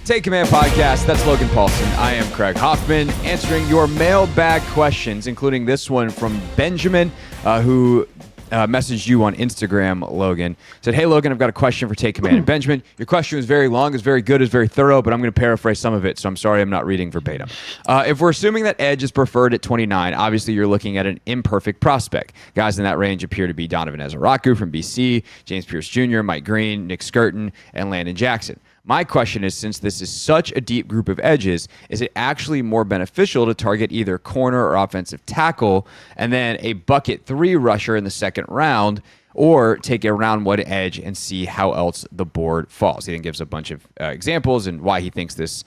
Take Command Podcast. That's Logan Paulson. I am Craig Hoffman, answering your mailbag questions, including this one from Benjamin, who messaged you on Instagram, Logan. Said, hey, Logan, I've got a question for Take Command. And Benjamin, your question was very long, is very good, is very thorough, but I'm going to paraphrase some of it, so I'm sorry I'm not reading verbatim. If we're assuming that edge is preferred at 29, obviously you're looking at an imperfect prospect. Guys in that range appear to be Donovan Ezaraku from BC, James Pierce Jr., Mike Green, Nick Skirton, and Landon Jackson. My question is, since this is such a deep group of edges, is it actually more beneficial to target either corner or offensive tackle and then a bucket 3 rusher in the second round, or take a round 1 edge and see how else the board falls? He then gives a bunch of examples and why he thinks this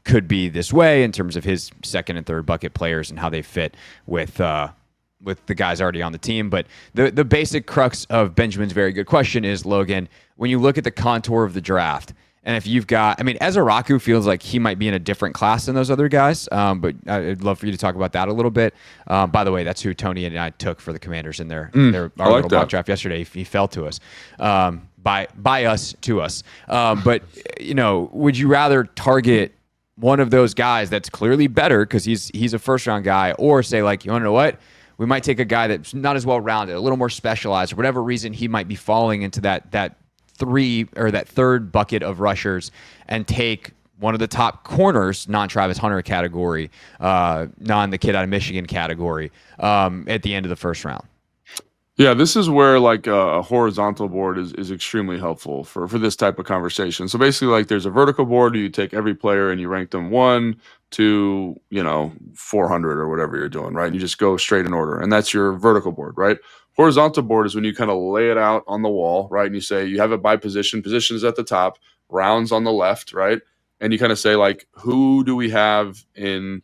could be this way in terms of his second and third bucket players and how they fit with the guys already on the team. But the basic crux of Benjamin's very good question is, Logan, when you look at the contour of the draft, and if you've got, Ezaraku feels like he might be in a different class than those other guys, but I'd love for you to talk about that a little bit. By the way, that's who Tony and I took for the Commanders in our little mock draft yesterday. He fell to us. By us to us. But, would you rather target one of those guys that's clearly better because he's a first-round guy, or say, like, you want to know what? We might take a guy that's not as well-rounded, a little more specialized, for whatever reason he might be falling into that 3 or that third bucket of rushers, and take one of the top corners, non-Travis Hunter category, non the kid out of Michigan category, at the end of the first round. Yeah, this is where a horizontal board is extremely helpful for this type of conversation. So basically, there's a vertical board where you take every player and you rank them 1 to 400 or whatever you're doing, right? You just go straight in order, and that's your vertical board, right? Horizontal board is when you kind of lay it out on the wall, right? And you say you have it by position. Position is at the top, rounds on the left, right? And you kind of say, who do we have in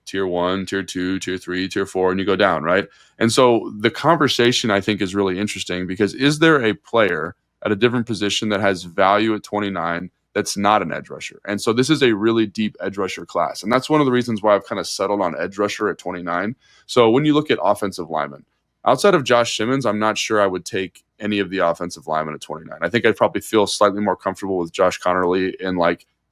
tier 1, tier 2, tier 3, tier 4, and you go down, right? And so the conversation, I think, is really interesting, because is there a player at a different position that has value at 29 that's not an edge rusher? And so this is a really deep edge rusher class. And that's one of the reasons why I've kind of settled on edge rusher at 29. So when you look at offensive linemen, outside of Josh Simmons, I'm not sure I would take any of the offensive linemen at 29. I think I'd probably feel slightly more comfortable with Josh Connerly in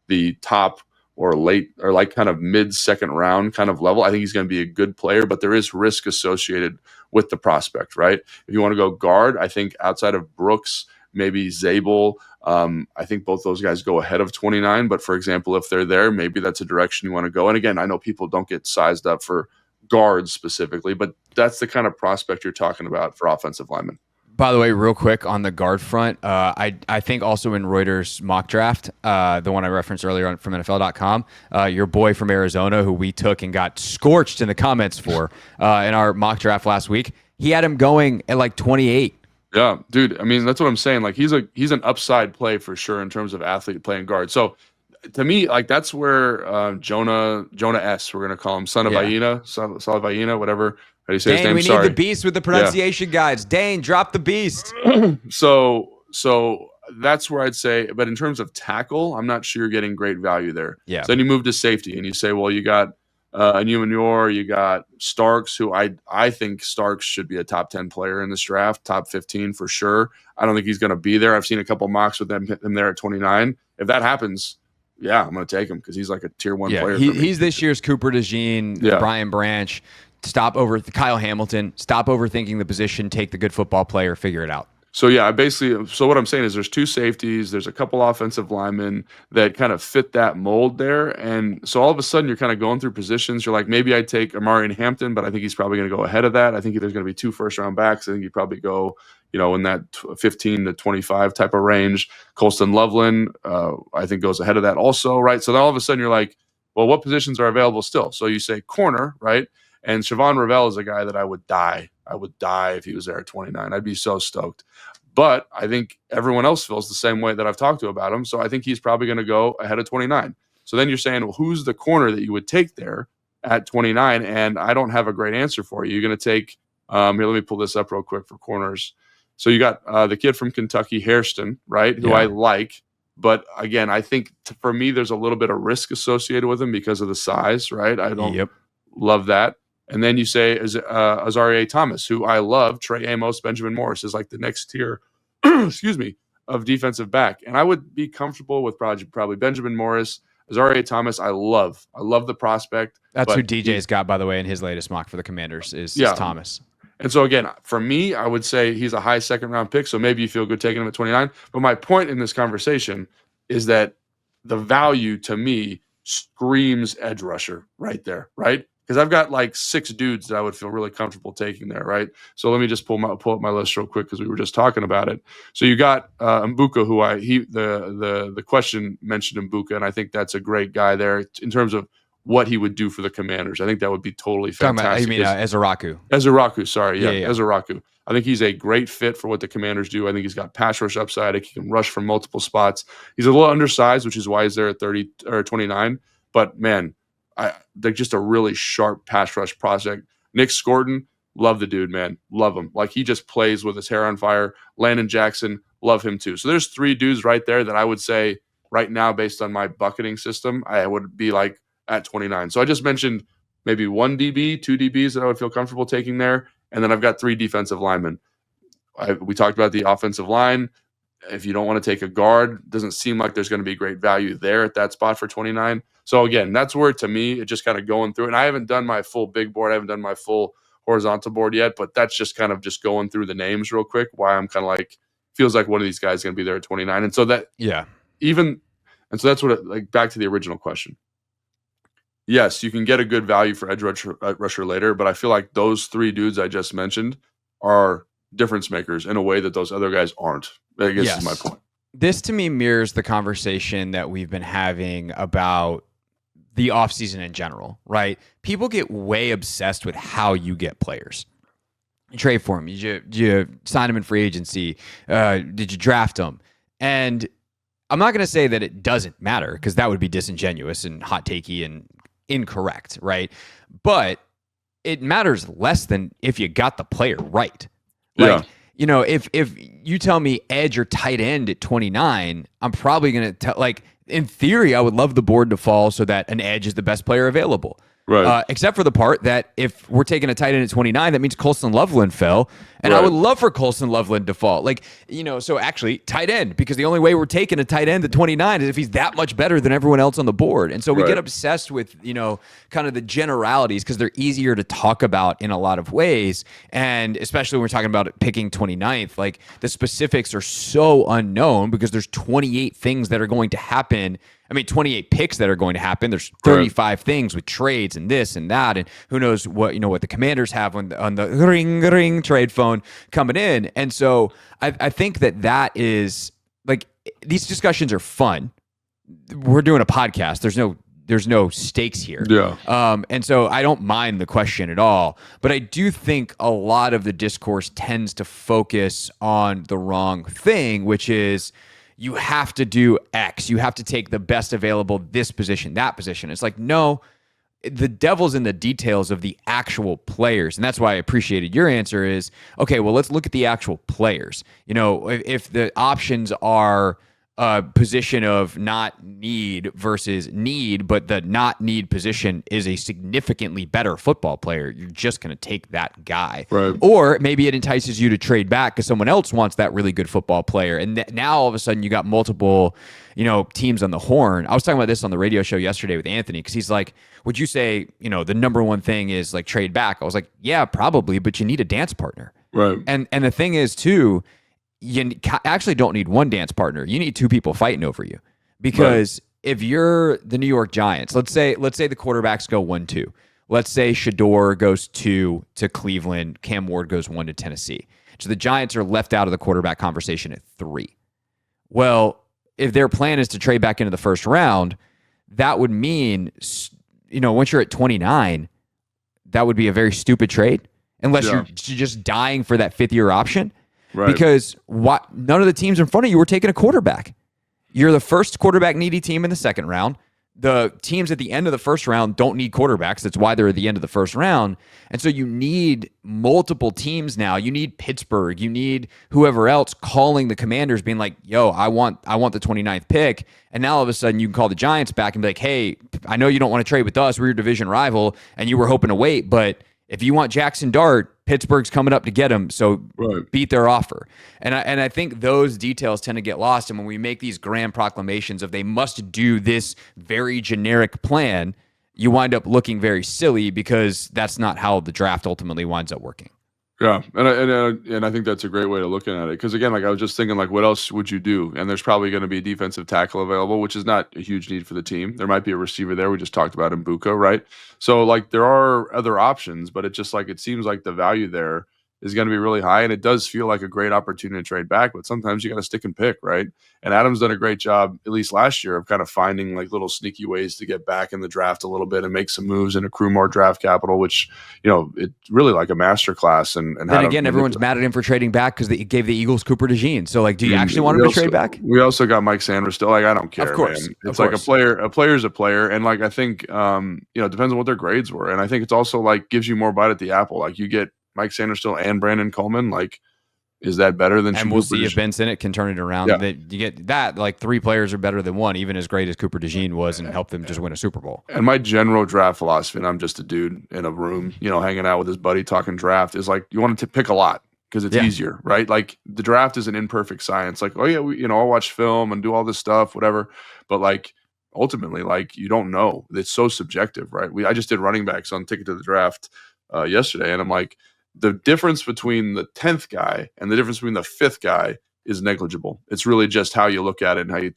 the top or late or kind of mid-second round kind of level. I think he's going to be a good player, but there is risk associated with the prospect, right? If you want to go guard, I think outside of Brooks, maybe Zabel, I think both those guys go ahead of 29. But for example, if they're there, maybe that's a direction you want to go. And again, I know people don't get sized up for guards specifically, but that's the kind of prospect you're talking about for offensive linemen. By the way, real quick on the guard front, I think also in Reuters mock draft, the one I referenced earlier on from NFL.com, your boy from Arizona, who we took and got scorched in the comments for in our mock draft last week, he had him going at 28. Yeah, dude. That's what I'm saying. He's an upside play for sure in terms of athlete playing guard. So to me, that's where Jonah S, we're gonna call him, son of Aina, whatever. How do you say his name? We need the beast with the pronunciation guides. Dane, drop the beast. So that's where I'd say, but in terms of tackle, I'm not sure you're getting great value there. Yeah. So then you move to safety and you say, well, you got Anumanor, you got Starks, who I think Starks should be a top 10 player in this draft, top 15 for sure. I don't think he's going to be there. I've seen a couple mocks with him there at 29. If that happens, yeah, I'm going to take him because he's like a tier 1 player. He's this year's Cooper DeJean, Brian Branch. Stop over Kyle Hamilton. Stop overthinking the position. Take the good football player. Figure it out. So what I'm saying is there's 2 safeties, there's a couple offensive linemen that kind of fit that mold there. And so all of a sudden you're kind of going through positions. You're like, maybe I'd take Amari and Hampton, but I think he's probably going to go ahead of that. I think there's going to be 2 first-round backs. I think you'd probably go, in that 15 to 25 type of range. Colston Loveland, I think, goes ahead of that also, right? So then all of a sudden you're like, well, what positions are available still? So you say corner, right? And Siobhan Ravel is a guy that I would die. I would die if he was there at 29. I'd be so stoked. But I think everyone else feels the same way that I've talked to about him. So I think he's probably going to go ahead of 29. So then you're saying, well, who's the corner that you would take there at 29? And I don't have a great answer for you. You're going to take, here, let me pull this up real quick for corners. So you got the kid from Kentucky, Hairston, right, who I like. But again, I think for me, there's a little bit of risk associated with him because of the size, right? I don't love that. And then you say Azaria Thomas, who I love. Trey Amos, Benjamin Morris is like the next tier, excuse me, of defensive back. And I would be comfortable with probably Benjamin Morris. Azaria Thomas, I love the prospect. That's who DJ's got, by the way, in his latest mock for the Commanders is Thomas. And so, again, for me, I would say he's a high second-round pick, so maybe you feel good taking him at 29. But my point in this conversation is that the value to me screams edge rusher right there, right? Because I've got like 6 dudes that I would feel really comfortable taking there, right? So let me just pull up my list real quick because we were just talking about it. So you got Mbuka, who the question mentioned Mbuka, and I think that's a great guy there in terms of what he would do for the Commanders. I think that would be totally fantastic. You mean Ezeraku? Ezeraku, sorry, yeah. Ezeraku. I think he's a great fit for what the Commanders do. I think he's got pass rush upside. He can rush from multiple spots. He's a little undersized, which is why he's there at 30 or 29. But man, they're just a really sharp pass rush project. Nick Scorton, love the dude, man. Love him. Like, he just plays with his hair on fire. Landon Jackson, love him too. So there's 3 dudes right there that I would say right now, based on my bucketing system, I would be like at 29. So I just mentioned maybe 1 DB, 2 DBs that I would feel comfortable taking there. And then I've got 3 defensive linemen. We talked about the offensive line. If you don't want to take a guard, doesn't seem like there's going to be great value there at that spot for 29. So again, that's where, to me, it's just kind of going through. And I haven't done my full big board. I haven't done my full horizontal board yet, but that's just kind of just going through the names real quick. Why I'm kind of like, feels like one of these guys is going to be there at 29. And so that, and so that's what, like, back to the original question. Yes, you can get a good value for edge rusher later, but I feel like those 3 dudes I just mentioned are difference makers in a way that those other guys aren't. I guess is my point. This to me mirrors the conversation that we've been having about the offseason in general, right? People get way obsessed with how you get players. You trade for them. You sign them in free agency. Did you draft them? And I'm not going to say that it doesn't matter, because that would be disingenuous and hot takey and incorrect, right? But it matters less than if you got the player right. Like, you know, if you tell me edge or tight end at 29, I'm probably going to tell, like, in theory, I would love the board to fall so that an edge is the best player available. Right. Except for the part that if we're taking a tight end at 29, that means Colson Loveland fell. And I would love for Colson Loveland to fall. Like, you know, so actually tight end, because the only way we're taking a tight end at 29 is if he's that much better than everyone else on the board. And so we get obsessed with, you know, kind of the generalities because they're easier to talk about in a lot of ways. And especially when we're talking about picking 29th, like, the specifics are so unknown because there's 28 things that are going to happen. I mean, 28 picks that are going to happen. There's 35 things with trades and this and that, and who knows what, you know, what the Commanders have on the ring trade phone coming in. And so I think that is, like, these discussions are fun. We're doing a podcast. There's no stakes here. Yeah. And so I don't mind the question at all, but I do think a lot of the discourse tends to focus on the wrong thing, which is, you have to do X. You have to take the best available, this position, that position. It's like, no, the devil's in the details of the actual players. And that's why I appreciated your answer is, okay, well, let's look at the actual players. You know, if the options are a position of not need versus need, but the not need position is a significantly better football player, you're just going to take that guy. Right. Or maybe it entices you to trade back because someone else wants that really good football player. And now all of a sudden you got multiple, you know, teams on the horn. I was talking about this on the radio show yesterday with Anthony, because he's like, would you say, you know, the number one thing is like trade back? I was like, yeah, probably, but you need a dance partner. Right. And the thing is too, you actually don't need one dance partner. You need 2 people fighting over you. Because if you're the New York Giants, let's say the quarterbacks go 1-2. Let's say Shador goes 2 to Cleveland, Cam Ward goes 1 to Tennessee. So the Giants are left out of the quarterback conversation at 3. Well, if their plan is to trade back into the first round, that would mean, you know, once you're at 29, that would be a very stupid trade unless you're just dying for that 5th-year option. Right. Because none of the teams in front of you were taking a quarterback. You're the first quarterback needy team in the second round. The teams at the end of the first round don't need quarterbacks. That's why they're at the end of the first round. And so you need multiple teams now. You need Pittsburgh. You need whoever else calling the Commanders being like, yo, I want the 29th pick. And now all of a sudden you can call the Giants back and be like, hey, I know you don't want to trade with us. We're your division rival and you were hoping to wait. But if you want Jackson Dart, Pittsburgh's coming up to get him, so Right. beat their offer. And I think those details tend to get lost. And when we make these grand proclamations of they must do this very generic plan, you wind up looking very silly because that's not how the draft ultimately winds up working. Yeah, and I think that's a great way of looking at it. Because again, like I was just thinking, like what else would you do? And there's probably going to be a defensive tackle available, which is not a huge need for the team. There might be a receiver there. We just talked about Mbuka, right? So like there are other options, but it seems like the value there is going to be really high, and it does feel like a great opportunity to trade back. But sometimes you got to stick and pick, right? And Adam's done a great job, at least last year, of kind of finding like little sneaky ways to get back in the draft a little bit and make some moves and accrue more draft capital, which, it's really like a masterclass. And then again, everyone's mad at him for trading back because he gave the Eagles Cooper DeJean. So, like, do you actually want him to trade back? We also got Mike Sanders still. Like, I don't care. Of course. Man. It's like a player's a player. And like, I think, it depends on what their grades were. And I think it's also like gives you more bite at the apple. Like you get Mike Sanders still and Brandon Coleman. Like, is that better than? And we'll see if Ben Sinnott can turn it around. Yeah. That you get that like 3 players are better than one, even as great as Cooper DeJean was, and help them just win a Super Bowl. And my general draft philosophy, and I'm just a dude in a room, hanging out with his buddy talking draft, is like you want to pick a lot because it's easier, right? Like the draft is an imperfect science. Like, oh yeah, I'll watch film and do all this stuff, whatever. But like ultimately, like you don't know. It's so subjective, right? I just did running backs on Ticket to the Draft yesterday, and I'm like, the difference between the 10th guy and the difference between the 5th guy is negligible. It's really just how you look at it and how you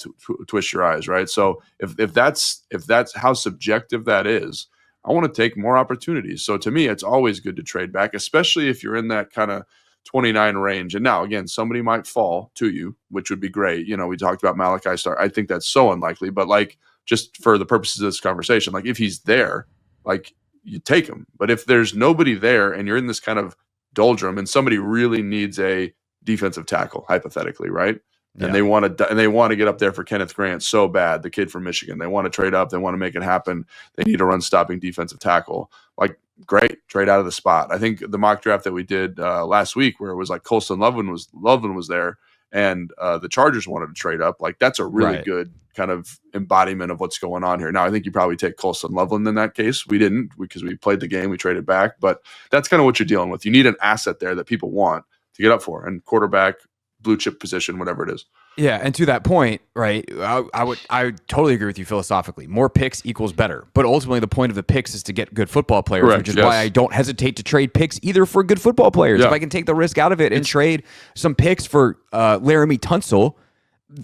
twist your eyes, right? So if that's how subjective that is, I want to take more opportunities. So to me, it's always good to trade back, especially if you're in that kind of 29 range. And now, again, somebody might fall to you, which would be great. We talked about Malachi Starr. I think that's so unlikely, but like just for the purposes of this conversation, like if he's there, like you take him. But if there's nobody there and you're in this kind of doldrum and somebody really needs a defensive tackle, hypothetically, right? And they want to get up there for Kenneth Grant so bad, the kid from Michigan. They want to trade up. They want to make it happen. They need a run-stopping defensive tackle. Like, great, trade out of the spot. I think the mock draft that we did last week, where it was like Colston Loveland was there, and the Chargers wanted to trade up. Like, that's a really good kind of embodiment of what's going on here. Now, I think you probably take Colston Loveland in that case. We didn't because we played the game. We traded back. But that's kind of what you're dealing with. You need an asset there that people want to get up for, and quarterback, blue chip position, whatever it is. Yeah, and to that point, right, I would totally agree with you philosophically. More picks equals better. But ultimately the point of the picks is to get good football players, Correct, which is why I don't hesitate to trade picks either for good football players. If I can take the risk out of it and trade some picks for Laramie Tunsil,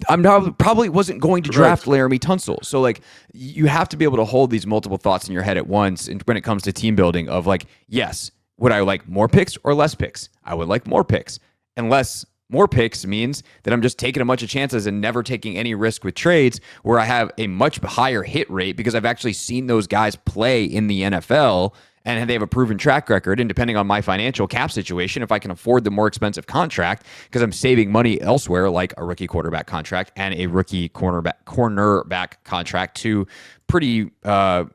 I'm probably wasn't going to draft Laramie Tunsil. So like you have to be able to hold these multiple thoughts in your head at once. And when it comes to team building of like, yes, would I like more picks or less picks? I would like more picks. Unless more picks means that I'm just taking a bunch of chances and never taking any risk with trades where I have a much higher hit rate because I've actually seen those guys play in the NFL and they have a proven track record. And depending on my financial cap situation, if I can afford the more expensive contract because I'm saving money elsewhere, like a rookie quarterback contract and a rookie cornerback contract, two pretty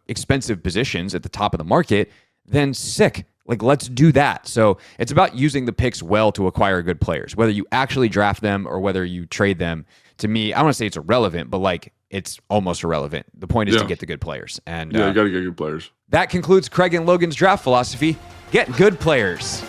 expensive positions at the top of the market, then sick. Like, let's do that. So it's about using the picks well to acquire good players, whether you actually draft them or whether you trade them. To me, I don't want to say it's irrelevant, but like it's almost irrelevant. The point is to get the good players. And you got to get good players. That concludes Craig and Logan's draft philosophy. Get good players.